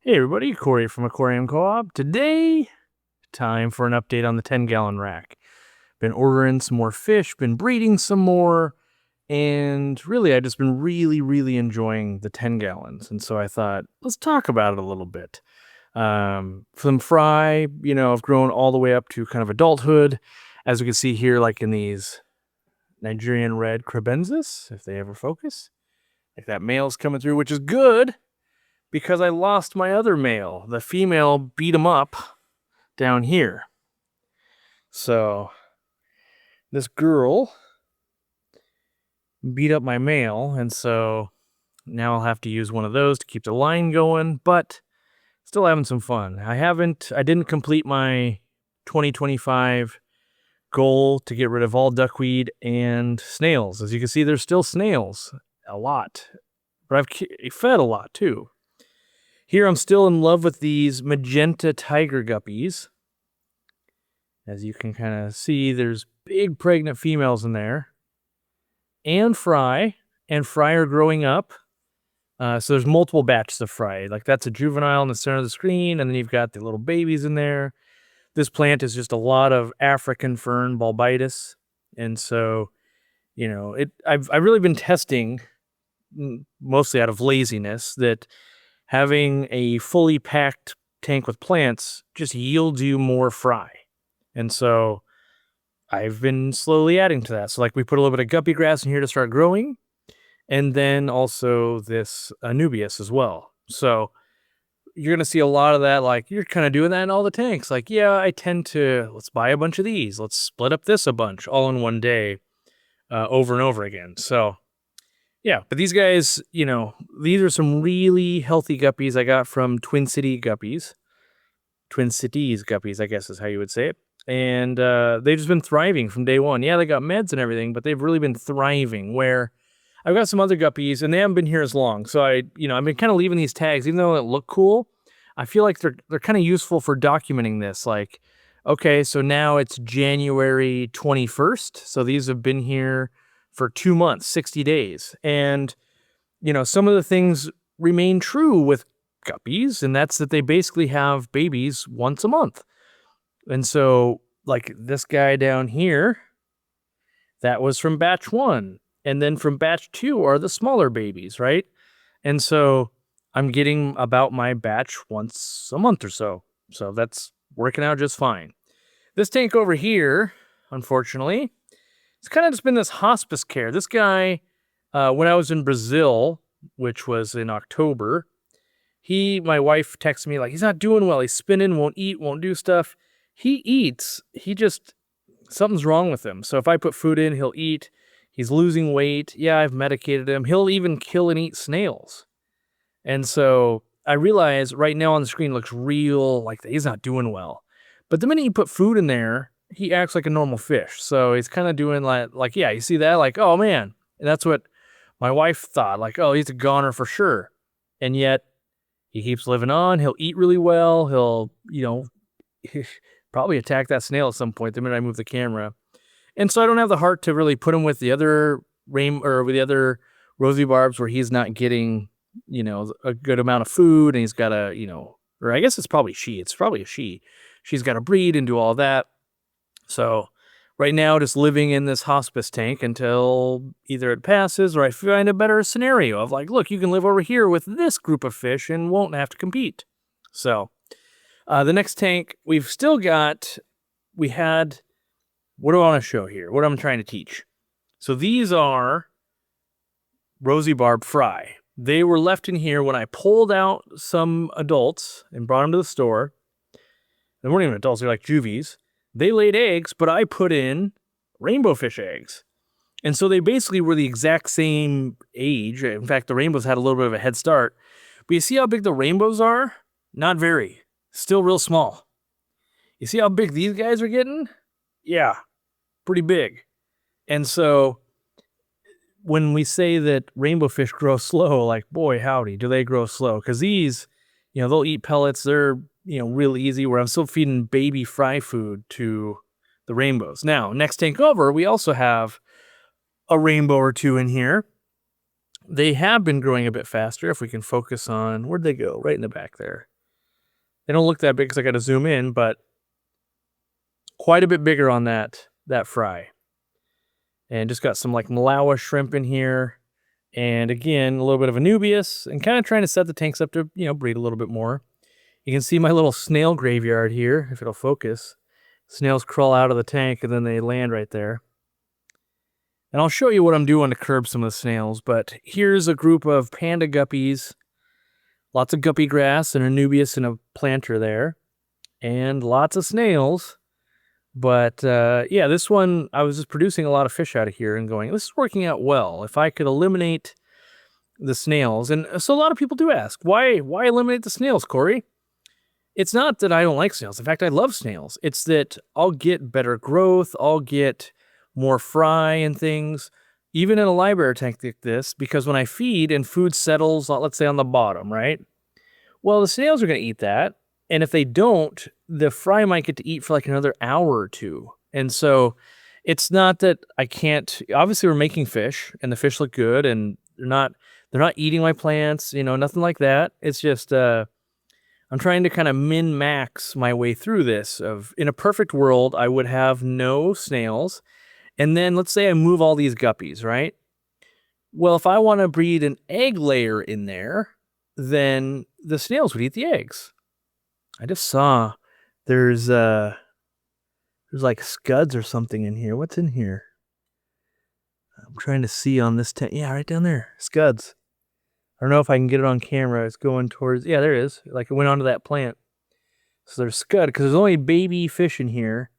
Hey everybody, Corey from Aquarium Co-op. Today, time for an update on the 10-gallon rack. Been ordering some more fish, been breeding some more, and really I've just been really enjoying the 10 gallons. And so I thought, let's talk about it a little bit. From fry, I've grown all the way up to kind of adulthood. As we can see here, like in these Nigerian red crebensis, if they ever focus. Like that male's coming through, which is good, because I lost my other male. The female beat him up down here. So this girl beat up my male, and so now I'll have to use one of those to keep the line going, but still having some fun. I didn't complete my 2025 goal to get rid of all duckweed and snails. As you can see, there's still snails, a lot, but I've fed a lot too. Here I'm still in love with these magenta tiger guppies. As you can kind of see, there's big pregnant females in there. And fry are growing up. So there's multiple batches of fry. Like that's a juvenile in the center of the screen, and then you've got the little babies in there. This plant is just a lot of African fern bulbitis. And so, I've really been testing, mostly out of laziness, that having a fully packed tank with plants just yields you more fry. And so I've been slowly adding to that. So like we put a little bit of guppy grass in here to start growing, and then also this Anubias as well. So you're going to see a lot of that. Like you're kind of doing that in all the tanks. Like, yeah, I tend to, let's buy a bunch of these. Let's split up this a bunch all in one day, over and over again. So yeah, but these guys, these are some really healthy guppies I got from Twin Cities Guppies, I guess is how you would say it. And they've just been thriving from day one. Yeah, they got meds and everything, but they've really been thriving. Where I've got some other guppies, and they haven't been here as long. So I've been kind of leaving these tags, even though it look cool. I feel like they're kind of useful for documenting this. Like, okay, so now it's January 21st. So these have been here for 2 months, 60 days. And, some of the things remain true with guppies, and that's that they basically have babies once a month. And so, like this guy down here, that was from batch 1. And then from batch 2 are the smaller babies, right? And so I'm getting about my batch once a month or so. So that's working out just fine. This tank over here, unfortunately, it's kind of just been this hospice care. This guy, when I was in Brazil, which was in October, my wife texted me like, he's not doing well. He's spinning, won't eat, won't do stuff. He eats. Something's wrong with him. So if I put food in, he'll eat. He's losing weight. Yeah, I've medicated him. He'll even kill and eat snails. And so I realize right now on the screen looks real, like he's not doing well. But the minute you put food in there, he acts like a normal fish. So he's kind of doing like, yeah, you see that? Like, oh man. And that's what my wife thought. Like, oh, he's a goner for sure. And yet he keeps living on. He'll eat really well. He'll, probably attack that snail at some point the minute I move the camera. And so I don't have the heart to really put him with the other with the other rosy barbs where he's not getting, a good amount of food, and he's got or I guess it's probably a she. She's got to breed and do all that. So right now, just living in this hospice tank until either it passes or I find a better scenario of like, look, you can live over here with this group of fish and won't have to compete. So the next tank what do I want to show here? What I'm trying to teach. So these are rosy barb fry. They were left in here when I pulled out some adults and brought them to the store. They weren't even adults, they're like juvies. They laid eggs, but I put in rainbow fish eggs. And so they basically were the exact same age. In fact, the rainbows had a little bit of a head start. But you see how big the rainbows are? Not very. Still real small. You see how big these guys are getting? Yeah, pretty big. And so when we say that rainbow fish grow slow, like, boy, howdy, do they grow slow? Because these, they'll eat pellets. They're, real easy, where I'm still feeding baby fry food to the rainbows. Now, next tank over, we also have a rainbow or two in here. They have been growing a bit faster. If we can focus on, where'd they go? Right in the back there. They don't look that big because I got to zoom in, but quite a bit bigger on that fry. And just got some like Malawi shrimp in here. And again, a little bit of Anubias, and kind of trying to set the tanks up to, breed a little bit more. You can see my little snail graveyard here, if it'll focus. Snails crawl out of the tank and then they land right there. And I'll show you what I'm doing to curb some of the snails, but here's a group of panda guppies. Lots of guppy grass and Anubias in a planter there. And lots of snails. But yeah, this one, I was just producing a lot of fish out of here and going, this is working out well. If I could eliminate the snails. And so a lot of people do ask, why eliminate the snails, Corey? It's not that I don't like snails. In fact, I love snails. It's that I'll get better growth. I'll get more fry and things, even in a library tank like this, because when I feed and food settles, let's say on the bottom, right? Well, the snails are going to eat that. And if they don't, the fry might get to eat for like another hour or two. And so it's not that I can't, obviously we're making fish and the fish look good and they're not eating my plants, nothing like that. It's just, I'm trying to kind of min-max my way through this. In a perfect world, I would have no snails. And then let's say I move all these guppies, right? Well, if I want to breed an egg layer in there, then the snails would eat the eggs. I just saw there's like scuds or something in here. What's in here? I'm trying to see on this tank. Yeah, right down there. Scuds. I don't know if I can get it on camera. It's going towards, yeah, there it is. Like it went onto that plant. So there's scud, because there's only baby fish in here.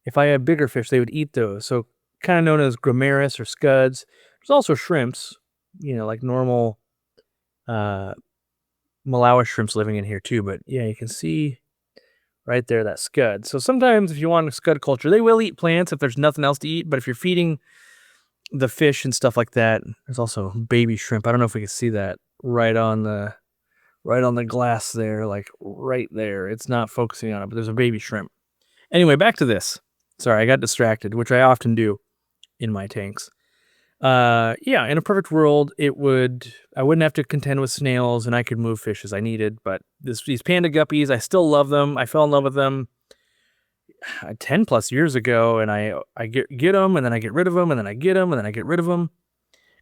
If I had bigger fish, they would eat those. So kind of known as gramaris or scuds. There's also shrimps, like normal Malawi shrimps living in here too. But yeah, you can see right there that scud. So sometimes if you want a scud culture, they will eat plants if there's nothing else to eat. But if you're feeding the fish and stuff like that, there's also baby shrimp. I don't know if we can see that right on the glass there, like right there. It's not focusing on it, but there's a baby shrimp. Anyway, back to this. Sorry, I got distracted, which I often do in my tanks. Yeah, in a perfect world, I wouldn't have to contend with snails and I could move fish as I needed. But these panda guppies, I still love them. I fell in love with them 10 plus years ago, and I get them, and then I get rid of them, and then I get them, and then I get rid of them.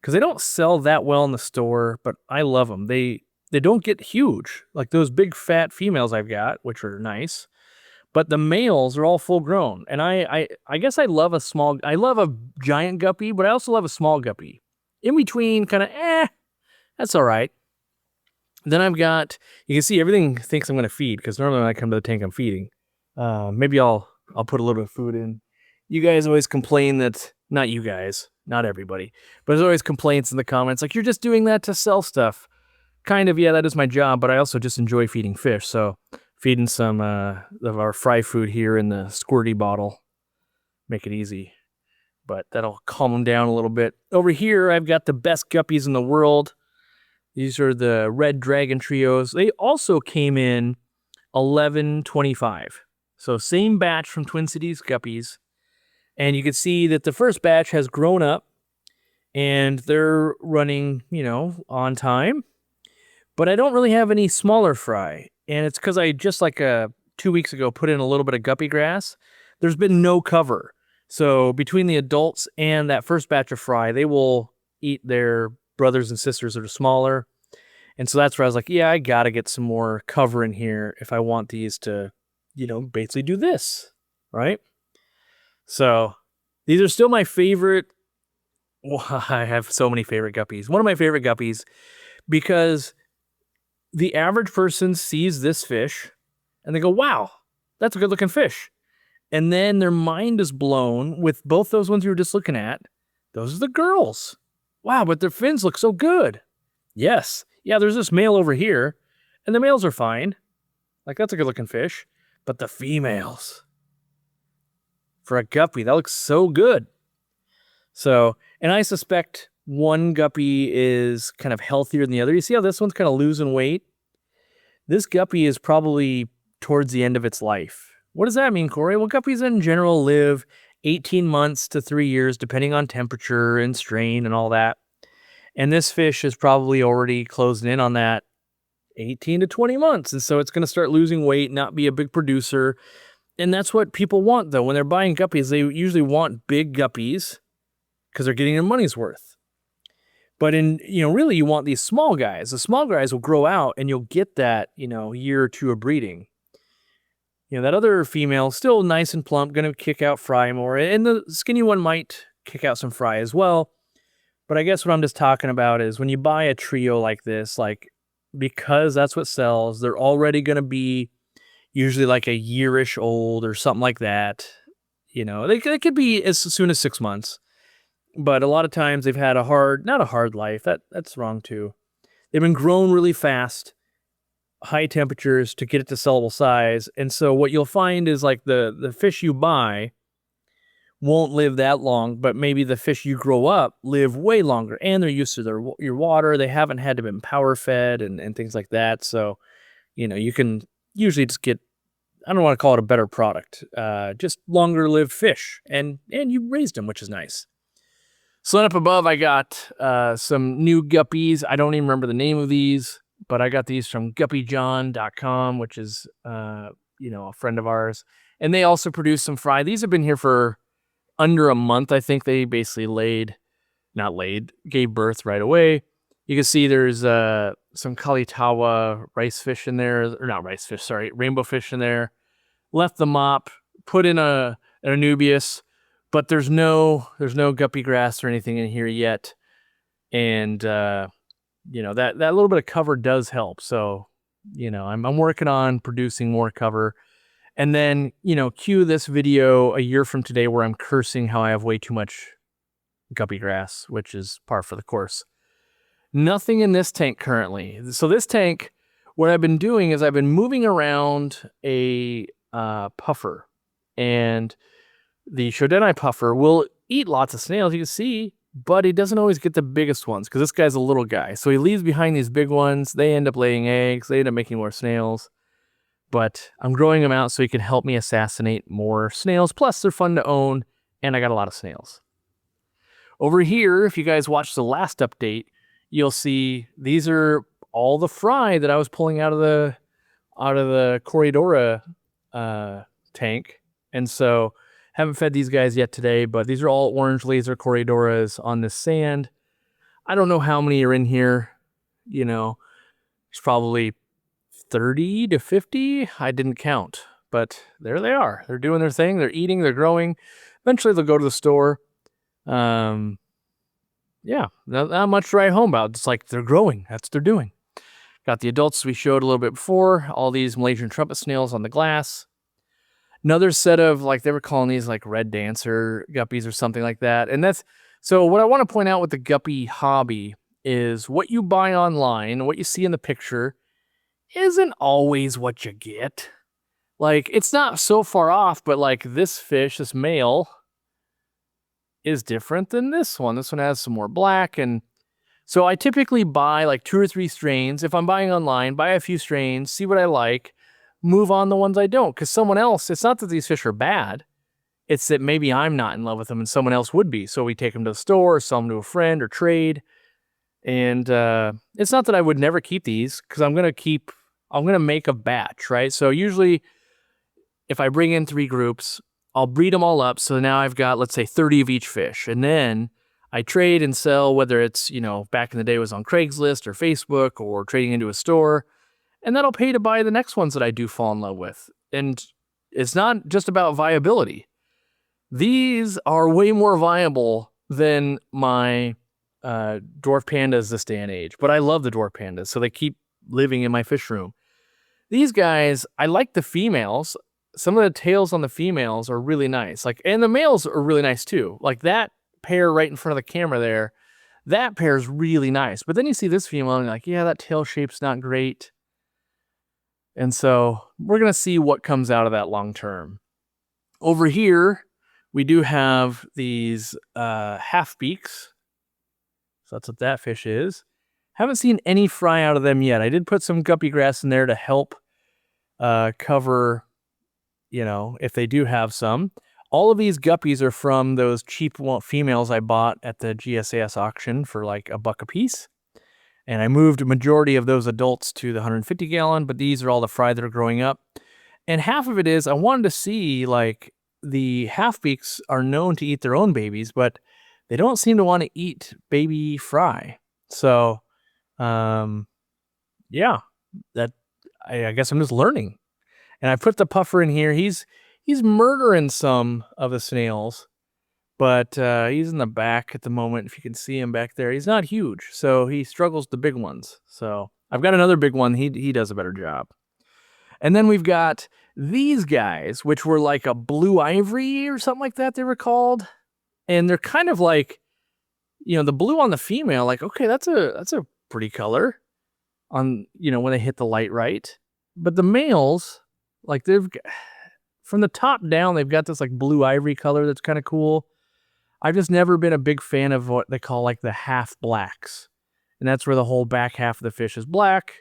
Because they don't sell that well in the store, but I love them. They don't get huge, like those big fat females I've got, which are nice. But the males are all full grown. And I guess I love a giant guppy, but I also love a small guppy. In between, kind of, that's all right. Then I've got, you can see everything thinks I'm going to feed, because normally when I come to the tank, I'm feeding. Maybe I'll put a little bit of food in. You guys always complain that, not you guys, not everybody, but there's always complaints in the comments, like, you're just doing that to sell stuff. Kind of, yeah, that is my job, but I also just enjoy feeding fish, so feeding some of our fry food here in the squirty bottle, make it easy. But that'll calm them down a little bit. Over here, I've got the best guppies in the world. These are the red dragon trios. They also came in 1125. So same batch from Twin Cities Guppies. And you can see that the first batch has grown up and they're running, on time. But I don't really have any smaller fry. And it's because I just 2 weeks ago put in a little bit of guppy grass. There's been no cover. So between the adults and that first batch of fry, they will eat their brothers and sisters that are smaller. And so that's where I was like, yeah, I got to get some more cover in here if I want these to, basically do this, right? So these are still my favorite. Well, I have so many favorite guppies. One of my favorite guppies, because the average person sees this fish and they go, wow, that's a good looking fish. And then their mind is blown with both those ones you were just looking at. Those are the girls. Wow, but their fins look so good. Yes. Yeah, there's this male over here, and the males are fine. Like, that's a good looking fish. But the females, for a guppy, that looks so good. So, and I suspect one guppy is kind of healthier than the other. You see how this one's kind of losing weight? This guppy is probably towards the end of its life. What does that mean, Corey? Well, guppies in general live 18 months to 3 years, depending on temperature and strain and all that. And this fish is probably already closing in on that 18 to 20 months. And so it's going to start losing weight, not be a big producer. And that's what people want, though. When they're buying guppies, they usually want big guppies because they're getting their money's worth. But really you want these small guys. The small guys will grow out and you'll get that, year or two of breeding. That other female, still nice and plump, going to kick out fry more. And the skinny one might kick out some fry as well. But I guess what I'm just talking about is when you buy a trio like this, because that's what sells, they're already going to be usually like a yearish old or something like that. They could be as soon as 6 months. But a lot of times they've had not a hard life. That's wrong too. They've been grown really fast, high temperatures to get it to sellable size. And so what you'll find is like the fish you buy won't live that long, but maybe the fish you grow up live way longer, and they're used to your water. They haven't had to been power fed and things like that. So, you can usually just get, I don't want to call it a better product, just longer lived fish, and you raised them, which is nice. So then up above, I got some new guppies. I don't even remember the name of these, but I got these from guppyjohn.com, which is, a friend of ours. And they also produce some fry. These have been here for under a month. I think they basically gave birth right away. You can see there's some Kalitawa rice fish in there, or not rice fish, sorry, rainbow fish in there. Left the mop, put in an Anubias, but there's no guppy grass or anything in here yet. And, that little bit of cover does help. So, I'm working on producing more cover. And then, cue this video a year from today where I'm cursing how I have way too much guppy grass, which is par for the course. Nothing in this tank currently. So this tank, what I've been doing is I've been moving around a puffer. And the Shodenai puffer will eat lots of snails, you can see, but he doesn't always get the biggest ones because this guy's a little guy. So he leaves behind these big ones. They end up laying eggs. They end up making more snails. But I'm growing them out so he can help me assassinate more snails. Plus, they're fun to own, and I got a lot of snails. Over here, if you guys watched the last update, you'll see these are all the fry that I was pulling out of the corydora tank. And so, haven't fed these guys yet today, but these are all orange laser corydoras on this sand. I don't know how many are in here. There's probably 30 to 50. I didn't count, but there they are. They're doing their thing. They're eating, they're growing. Eventually they'll go to the store. Not much to write home about. It's like they're growing. That's what they're doing. Got the adults we showed a little bit before. All these Malaysian trumpet snails on the glass. Another set of, they were calling these red dancer guppies or something like that. And so what I want to point out with the guppy hobby is what you buy online, what you see in the picture, isn't always what you get. It's not so far off, but this fish, this male, is different than this one. This one has some more black. And so I typically buy 2 or 3 strains. If I'm buying online, buy a few strains, see what I like, move on the ones I don't. Because someone else, it's not that these fish are bad. It's that maybe I'm not in love with them and someone else would be. So we take them to the store, or sell them to a friend, or trade. And it's not that I would never keep these, because I'm going to make a batch, right? So usually if I bring in 3 groups, I'll breed them all up. So now I've got, let's say, 30 of each fish. And then I trade and sell, whether it's, back in the day it was on Craigslist or Facebook or trading into a store. And that'll pay to buy the next ones that I do fall in love with. And it's not just about viability. These are way more viable than my dwarf pandas this day and age. But I love the dwarf pandas, so they keep living in my fish room. These guys, I like the females. Some of the tails on the females are really nice. And the males are really nice too. That pair right in front of the camera there, that pair is really nice. But then you see this female and you're like, yeah, that tail shape's not great. And so we're going to see what comes out of that long term. Over here, we do have these half beaks. So that's what that fish is. Haven't seen any fry out of them yet. I did put some guppy grass in there to help cover, if they do have some. All of these guppies are from those cheap females I bought at the GSAS auction for $1 a piece. And I moved a majority of those adults to the 150 gallon, but these are all the fry that are growing up. And half of it is I wanted to see, like, the half beaks are known to eat their own babies, but they don't seem to want to eat baby fry. So, yeah, that I guess I'm just learning. And I put the puffer in here. He's murdering some of the snails, but he's in the back at the moment. If you can see him back there, he's not huge, so he struggles with the big ones. So I've got another big one. He does a better job. And then we've got these guys, which were like a blue ivory or something like that they were called. And they're kind of like, the blue on the female, like, okay, that's a pretty color on, when they hit the light right. But the males, like, from the top down, they've got this like blue ivory color that's kind of cool. I've just never been a big fan of what they call like the half blacks. And that's where the whole back half of the fish is black,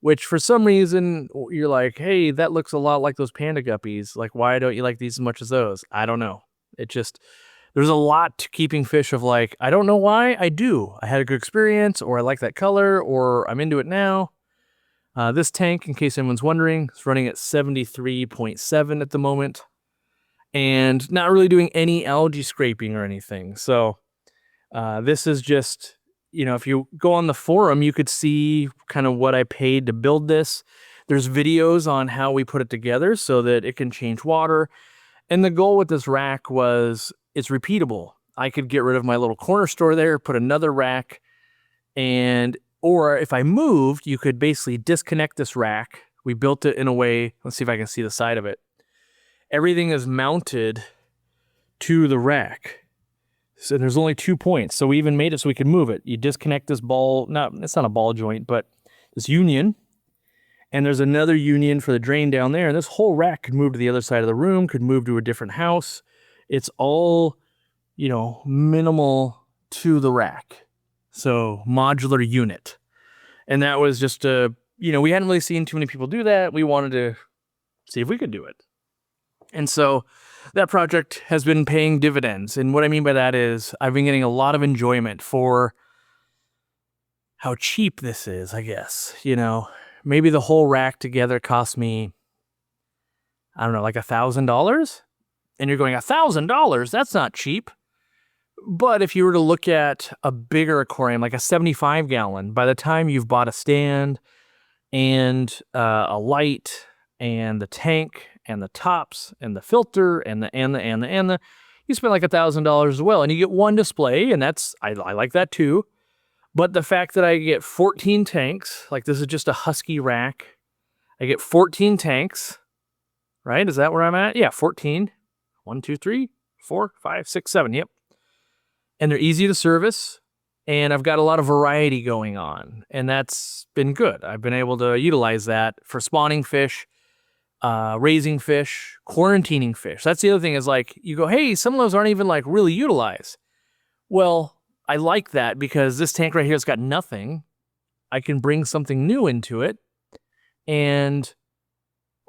which for some reason you're like, hey, that looks a lot like those panda guppies. Like, why don't you like these as much as those? I don't know. There's a lot to keeping fish of like, I don't know why I do. I had a good experience, or I like that color, or I'm into it now. This tank, in case anyone's wondering, is running at 73.7 at the moment, and not really doing any algae scraping or anything. So this is just, if you go on the forum, you could see kind of what I paid to build this. There's videos on how we put it together so that it can change water. And the goal with this rack was it's repeatable. I could get rid of my little corner store there, put another rack, or if I moved, you could basically disconnect this rack. We built it in a way, let's see if I can see the side of it. Everything is mounted to the rack. So there's only 2 points. So we even made it so we could move it. You disconnect this ball, it's not a ball joint, but this union. And there's another union for the drain down there. And this whole rack could move to the other side of the room, could move to a different house. It's all, minimal to the rack. So modular unit. And that was just we hadn't really seen too many people do that. We wanted to see if we could do it. And so that project has been paying dividends. And what I mean by that is I've been getting a lot of enjoyment for how cheap this is, I guess. Maybe the whole rack together cost me, I don't know, like $1,000? And you're going, $1,000? That's not cheap. But if you were to look at a bigger aquarium, like a 75 gallon, by the time you've bought a stand and a light and the tank and the tops and the filter and the, you spend like $1,000 as well. And you get one display, and I like that too. But the fact that I get 14 tanks, like this is just a Husky rack. I get 14 tanks, right? Is that where I'm at? Yeah, 14. 1, 2, 3, 4, 5, 6, 7. Yep. And they're easy to service, and I've got a lot of variety going on, and that's been good. I've been able to utilize that for spawning fish, raising fish, quarantining fish. That's the other thing is like, you go, hey, some of those aren't even like really utilized. Well, I like that because this tank right here has got nothing. I can bring something new into it and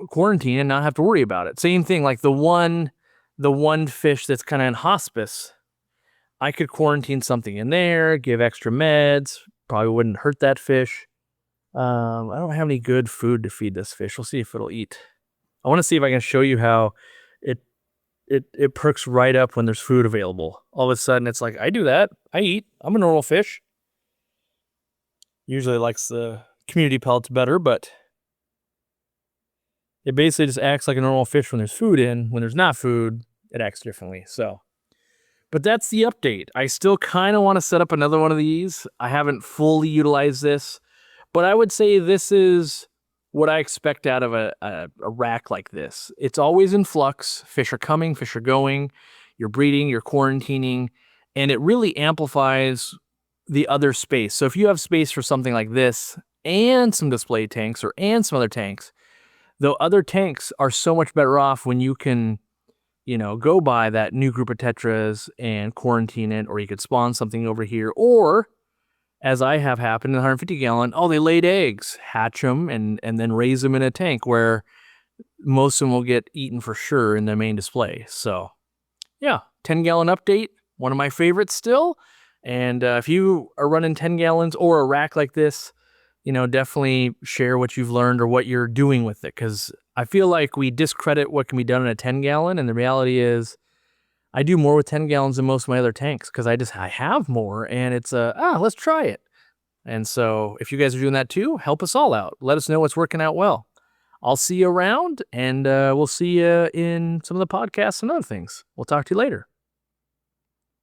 quarantine and not have to worry about it. Same thing, like the one fish that's kind of in hospice, I could quarantine something in there, give extra meds, probably wouldn't hurt that fish. I don't have any good food to feed this fish. We'll see if it'll eat. I want to see if I can show you how it perks right up when there's food available. All of a sudden, it's like, I do that. I eat. I'm a normal fish. Usually likes the community pellets better, but it basically just acts like a normal fish when there's food in. When there's not food, it acts differently. But that's the update. I still kind of want to set up another one of these. I haven't fully utilized this, but I would say this is what I expect out of a rack like this. It's always in flux. Fish are coming, fish are going. You're breeding, you're quarantining, and it really amplifies the other space. So if you have space for something like this and some display tanks and some other tanks, though other tanks are so much better off when you can, go buy that new group of tetras and quarantine it, or you could spawn something over here, or as I have happened in 150 gallon, they laid eggs, hatch them, and then raise them in a tank where most of them will get eaten for sure in the main display. So yeah, 10 gallon update, one of my favorites still. And if you are running 10 gallons or a rack like this, definitely share what you've learned or what you're doing with it. Because I feel like we discredit what can be done in a 10 gallon. And the reality is I do more with 10 gallons than most of my other tanks because I have more, and it's let's try it. And so if you guys are doing that too, help us all out. Let us know what's working out well. I'll see you around, and we'll see you in some of the podcasts and other things. We'll talk to you later.